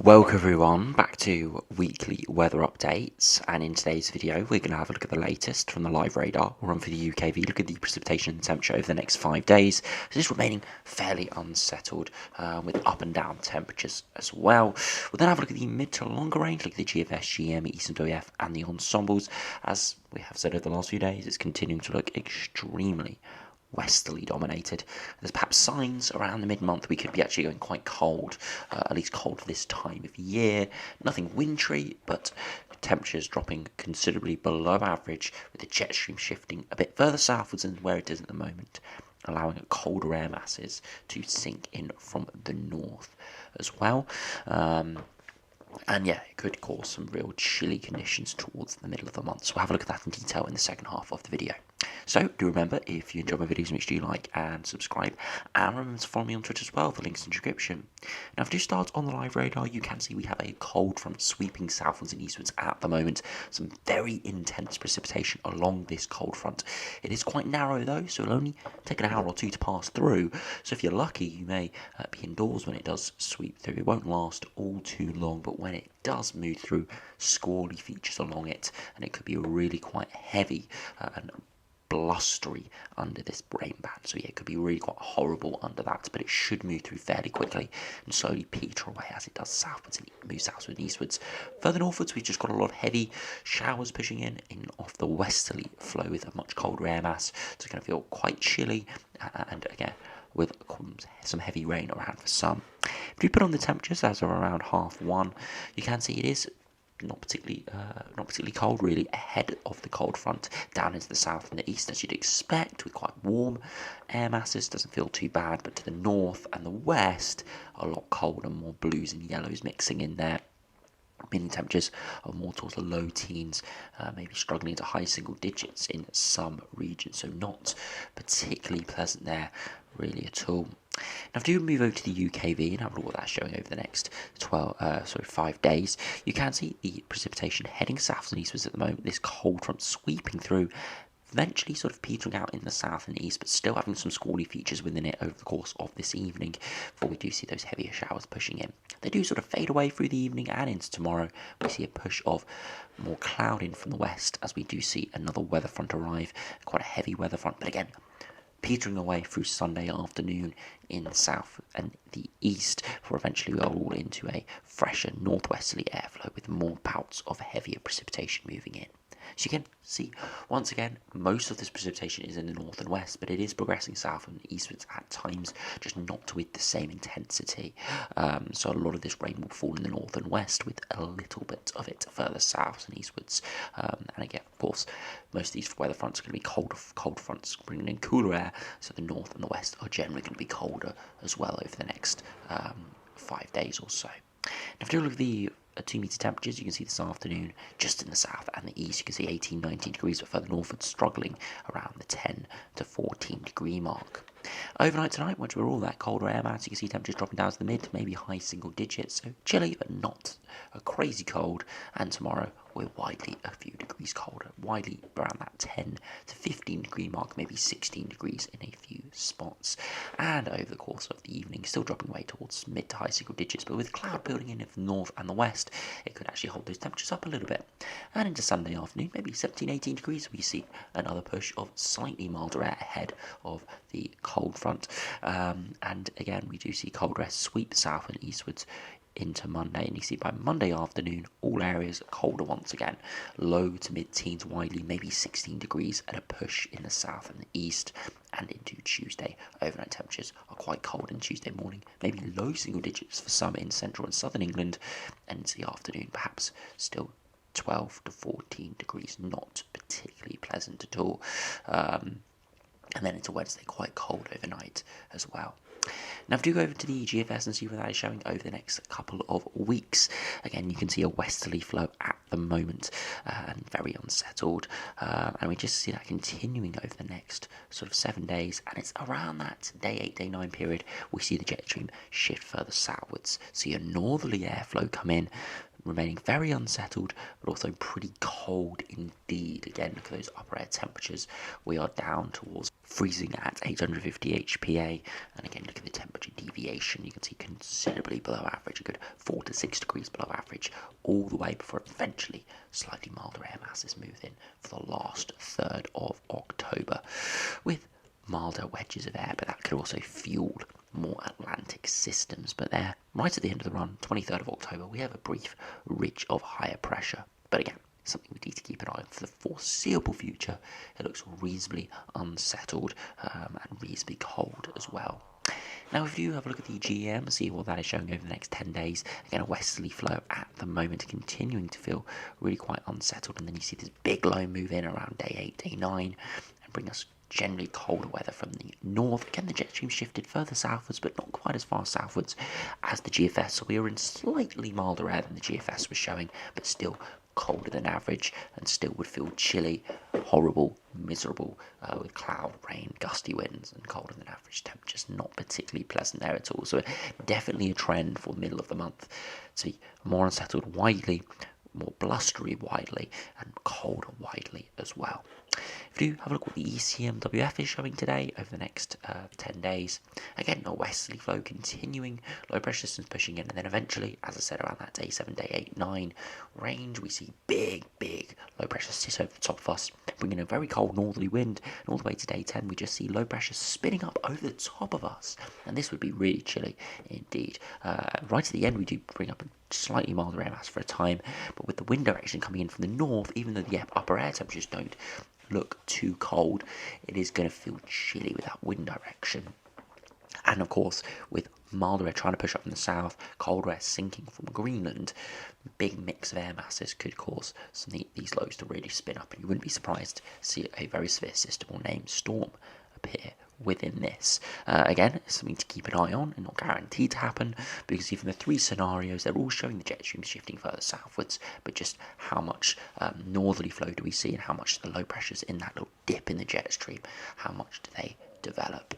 Welcome everyone back to weekly weather updates, and in today's video we're going to have a look at the latest from the live radar. We'll run for the UKV, look at the precipitation and temperature over the next 5 days. So it's remaining fairly unsettled with up and down temperatures as well. We'll then have a look at the mid to longer range, look at the GFS, GM, Eastern WF and the ensembles. As we have said over the last few days, it's continuing to look extremely westerly dominated. There's perhaps signs around the mid-month we could be actually going quite cold, at least cold for this time of year. Nothing wintry, but temperatures dropping considerably below average, with the jet stream shifting a bit further southwards than where it is at the moment, allowing colder air masses to sink in from the north as well. And yeah, it could cause some real chilly conditions towards the middle of the month. So we'll have a look at that in detail in the second half of the video. So do remember, if you enjoy my videos, make sure you like and subscribe. And remember to follow me on Twitter as well, the link's in the description. Now, if you start on the live radar, you can see we have a cold front sweeping southwards and eastwards at the moment. Some very intense precipitation along this cold front. It is quite narrow though, so it'll only take an hour or two to pass through. So if you're lucky, you may be indoors when it does sweep through. It won't last all too long, but when it does move through, squally features along it, and it could be really quite heavy and blustery under this rain band. So yeah, it could be really quite horrible under that, but it should move through fairly quickly and slowly peter away as it does southwards and moves southwards and eastwards. Further northwards, we've just got a lot of heavy showers pushing in off the westerly flow with a much colder air mass. So it's going to feel quite chilly, and again, with some heavy rain around for some. If you put on the temperatures as of around 1:30, you can see it is not particularly cold, really, ahead of the cold front down into the south and the east, as you'd expect, with quite warm air masses. Doesn't feel too bad, but to the north and the west, a lot colder, more blues and yellows mixing in there. Meaning temperatures are more towards the low teens, maybe struggling into high single digits in some regions, so not particularly pleasant there really at all. Now, if you move over to the UKV and have a look at what that's showing over the next 5 days, you can see the precipitation heading south and eastwards at the moment. This cold front sweeping through, eventually sort of petering out in the south and east, but still having some squally features within it over the course of this evening before we do see those heavier showers pushing in. They do sort of fade away through the evening and into tomorrow. We see a push of more cloud in from the west as we do see another weather front arrive, quite a heavy weather front, but again, petering away through Sunday afternoon in the south and the east, before eventually we are all into a fresher northwesterly airflow with more bouts of heavier precipitation moving in. So you can see, once again, most of this precipitation is in the north and west, but it is progressing south and eastwards at times, just not with the same intensity. So a lot of this rain will fall in the north and west, with a little bit of it further south and eastwards. And again, of course, most of these weather fronts are going to be cold fronts, bringing in cooler air, so the north and the west are generally going to be colder as well over the next 5 days or so. Now, if you look at the 2 metre temperatures, you can see this afternoon just in the south and the east, you can see 18, 19 degrees, but further northward struggling around the 10 to 14 degree mark. Overnight tonight, once we're all that colder air mass, you can see temperatures dropping down to the mid, maybe high single digits, so chilly but not a crazy cold. And tomorrow we're widely a few degrees colder, widely around that 10 to 15 degree mark, maybe 16 degrees in a few spots. And over the course of the evening, still dropping away towards mid to high single digits, but with cloud building in the north and the west, it could actually hold those temperatures up a little bit. And into Sunday afternoon, maybe 17, 18 degrees, we see another push of slightly milder air ahead of the cold front. And again, we do see cold air sweep south and eastwards into Monday, and you see by Monday afternoon all areas are colder once again, low to mid-teens widely, maybe 16 degrees, and a push in the south and the east. And into Tuesday, overnight temperatures are quite cold in Tuesday morning, maybe low single digits for some in central and southern England, and into the afternoon perhaps still 12 to 14 degrees, not particularly pleasant at all. And then into Wednesday, quite cold overnight as well. Now, if you go over to the GFS and see what that is showing over the next couple of weeks, again, you can see a westerly flow at the moment, and very unsettled. And we just see that continuing over the next sort of 7 days. And it's around that day 8, day 9 period, we see the jet stream shift further southwards. So your northerly airflow come in, remaining very unsettled, but also pretty cold indeed. Again, look at those upper air temperatures. We are down towards freezing at 850 HPA, and again, look at the temperature deviation. You can see considerably below average, a good 4 to 6 degrees below average, all the way before eventually slightly milder air masses move in for the last third of October, with milder wedges of air, but that could also fuel more Atlantic systems. But there, right at the end of the run, 23rd of October, we have a brief ridge of higher pressure. But again, something we need to keep an eye on for the foreseeable future. It looks reasonably unsettled and reasonably cold as well. Now, if you have a look at the GEM, see what that is showing over the next 10 days. Again, a westerly flow at the moment, continuing to feel really quite unsettled. And then you see this big low move in around day 8, day 9, and bring us generally colder weather from the north. Again, the jet stream shifted further southwards, but not quite as far southwards as the GFS. So we are in slightly milder air than the GFS was showing, but still colder than average, and still would feel chilly, horrible, miserable, with cloud, rain, gusty winds, and colder than average temperatures. Not particularly pleasant there at all. So definitely a trend for the middle of the month to be more unsettled widely, more blustery widely, and colder widely as well. If you have a look at what the ECMWF is showing today over the next 10 days, again, a westerly flow continuing, low pressure systems pushing in, and then eventually, as I said, around that day 7, day 8, 9 range, we see big low pressure sit over the top of us, bringing a very cold northerly wind, and all the way to day 10, we just see low pressure spinning up over the top of us, and this would be really chilly indeed. Right at the end, we do bring up a slightly milder air mass for a time, but with the wind direction coming in from the north, even though the upper air temperatures don't look too cold, it is going to feel chilly with that wind direction. And of course, with milder air trying to push up from the south, colder air sinking from Greenland, big mix of air masses could cause these lows to really spin up, and you wouldn't be surprised to see a very severe system or named storm appear within this. Again, it's something to keep an eye on and not guaranteed to happen, because even the 3 scenarios, they're all showing the jet stream shifting further southwards, but just how much northerly flow do we see, and how much the low pressures in that little dip in the jet stream, how much do they develop?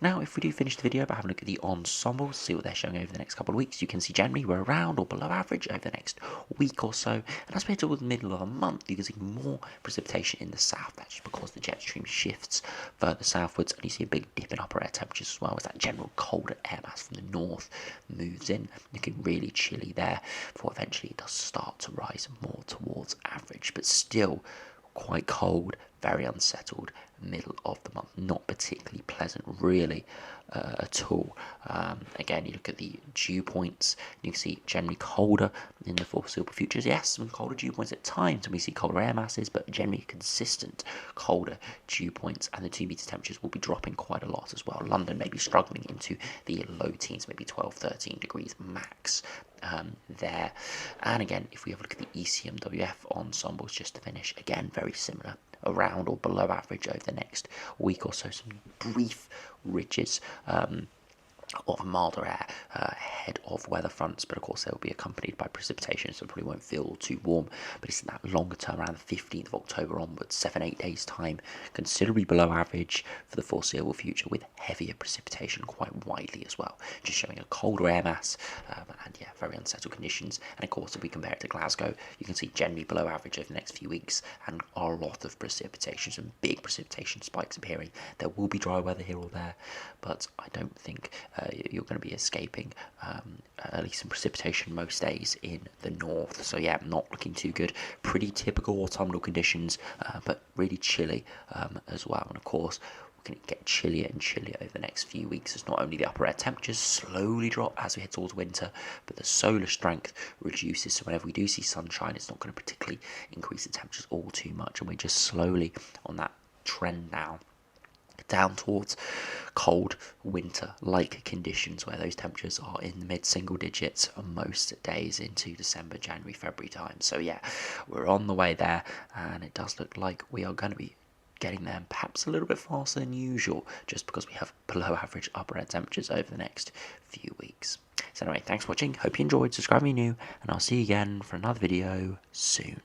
Now, if we do finish the video by having a look at the Ensemble, see what they're showing over the next couple of weeks, you can see generally we're around or below average over the next week or so. And as we head towards the middle of the month, you can see more precipitation in the south. That's just because the jet stream shifts further southwards, and you see a big dip in upper air temperatures as well as that general colder air mass from the north moves in, looking really chilly there, before eventually it does start to rise more towards average, but still quite cold, very unsettled, middle of the month, not particularly pleasant really at all. Again, you look at the dew points, you can see generally colder in the foreseeable futures. Yes, some colder dew points at times, and we see colder air masses, but generally consistent colder dew points, and the 2 meter temperatures will be dropping quite a lot as well. London may be struggling into the low teens, maybe 12, 13 degrees max there. And again, if we have a look at the ECMWF ensembles, just to finish, again, very similar, around or below average over the next week or so. Some brief ridges of milder air ahead of weather fronts, but of course they will be accompanied by precipitation, so it probably won't feel too warm. But it's in that longer term, around the 15th of October onwards, 7-8 days time, considerably below average for the foreseeable future, with heavier precipitation quite widely as well, just showing a colder air mass, and yeah, very unsettled conditions. And of course, if we compare it to Glasgow, you can see generally below average over the next few weeks, and a lot of precipitation, some big precipitation spikes appearing. There will be dry weather here or there, but I don't think you're going to be escaping at least some precipitation most days in the north. So yeah, not looking too good. Pretty typical autumnal conditions, but really chilly as well. And of course, we're going to get chillier and chillier over the next few weeks, as not only the upper air temperatures slowly drop as we head towards winter, but the solar strength reduces. So whenever we do see sunshine, it's not going to particularly increase the temperatures all too much, and we're just slowly on that trend now down towards cold winter-like conditions, where those temperatures are in the mid-single digits most days into December, January, February time. So yeah, we're on the way there, and it does look like we are going to be getting there perhaps a little bit faster than usual, just because we have below average upper air temperatures over the next few weeks. So anyway, thanks for watching, hope you enjoyed, subscribe if you're new, and I'll see you again for another video soon.